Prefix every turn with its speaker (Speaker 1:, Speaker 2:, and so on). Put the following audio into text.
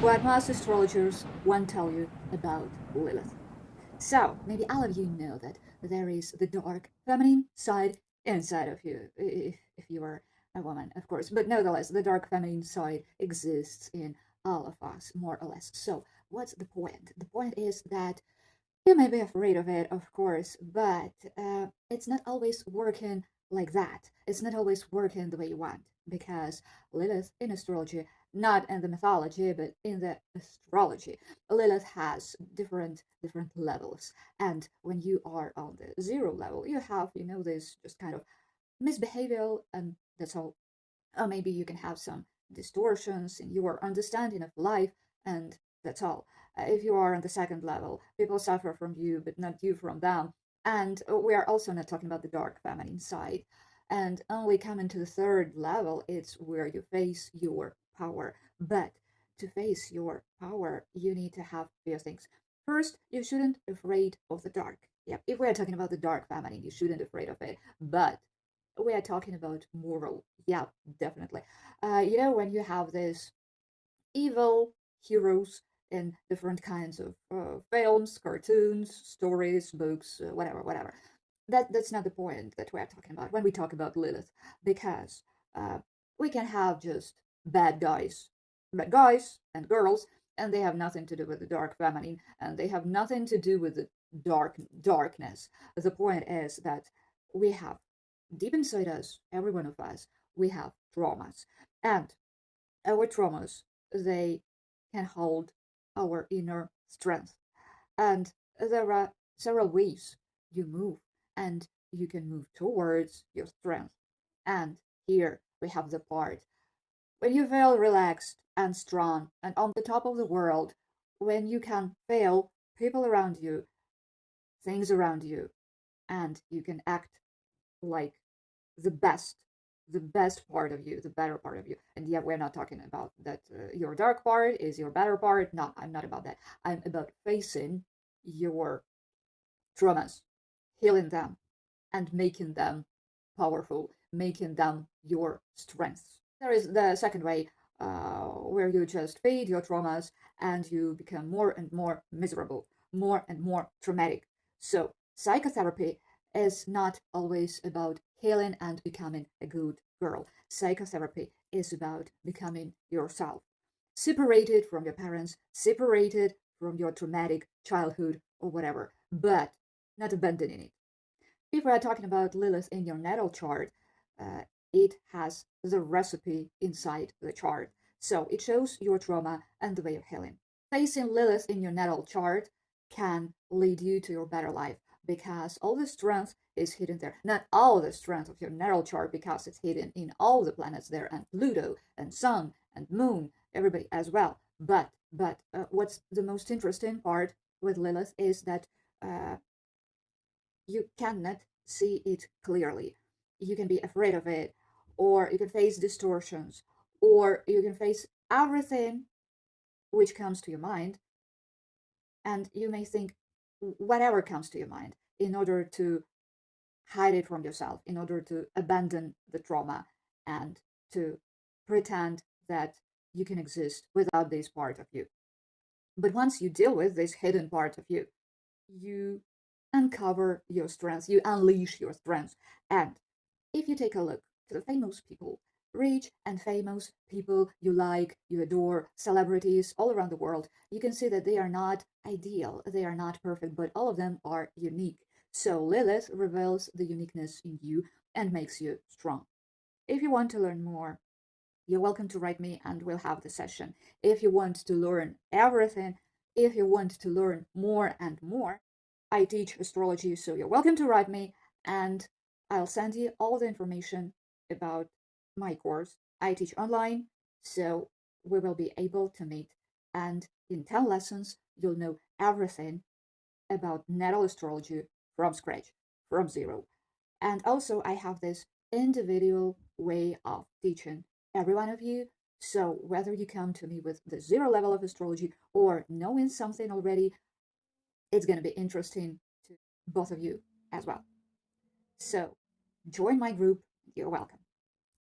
Speaker 1: what most astrologers won't tell you about Lilith. So, maybe all of you know that there is the dark feminine side inside of you, if you are a woman, of course. But nevertheless, the dark feminine side exists in all of us, more or less. So, what's the point? The point is that you may be afraid of it, of course, but it's not always working like that. It's not always working the way you want, because Lilith in astrology, not in the mythology, but in the astrology, Lilith has different levels. And when you are on the zero level, you have, this just kind of misbehavioral, and that's all. Or maybe you can have some distortions in your understanding of life, and that's all. If you are on the second level, people suffer from you, but not you from them. And we are also not talking about the dark feminine side. And only coming to the third level, it's where you face your power. But to face your power, you need to have a few things. First, you shouldn't afraid of the dark. Yep, if we are talking about the dark feminine, you shouldn't afraid of it. But we are talking about moral. Yeah, definitely. When you have this evil heroes in different kinds of films, cartoons, stories, books, whatever. That's not the point that we're talking about when we talk about Lilith, because uh, we can have just bad guys and girls, and they have nothing to do with the dark feminine, and they have nothing to do with the darkness. The point is that we have deep inside us, every one of us, we have traumas, and our traumas, they can hold our inner strength. And there are several ways you move, and you can move towards your strength. And here we have the part when you feel relaxed and strong and on the top of the world, when you can feel people around you, things around you, and you can act like the best the best part of you, the better part of you. And yeah, we're not talking about that your dark part is your better part. No, I'm not about that. I'm about facing your traumas, healing them, and making them powerful, making them your strengths. There is the second way, where you just feed your traumas and you become more and more miserable, more and more traumatic. So, psychotherapy is not always about healing and becoming a good girl. Psychotherapy is about becoming yourself, separated from your parents, separated from your traumatic childhood or whatever, but not abandoning it. If we are talking about Lilith in your natal chart, uh, it has the recipe inside the chart. So it shows your trauma and the way of healing. Facing Lilith in your natal chart can lead you to your better life, because all the strength is hidden there. Not all the strength of your natal chart, because it's hidden in all the planets there, and Pluto and Sun and Moon, everybody as well. But what's the most interesting part with Lilith is that uh, you cannot see it clearly. You can be afraid of it, or you can face distortions, or you can face everything which comes to your mind, and you may think whatever comes to your mind in order to hide it from yourself, in order to abandon the trauma and to pretend that you can exist without this part of you. But once you deal with this hidden part of you, you uncover your strengths, you unleash your strengths. And if you take a look to the famous people, rich and famous people you like, you adore, celebrities all around the world, you can see that they are not ideal, they are not perfect, but all of them are unique. So Lilith reveals the uniqueness in you and makes you strong. If you want to learn more, you're welcome to write me and we'll have the session. If you want to learn everything, if you want to learn more and more, I teach astrology, so you're welcome to write me and I'll send you all the information about my course. I teach online, so we will be able to meet. And in 10 lessons, you'll know everything about natal astrology from scratch, from zero. And also, I have this individual way of teaching every one of you. So, whether you come to me with the zero level of astrology or knowing something already, it's going to be interesting to both of you as well. So, join my group. You're welcome.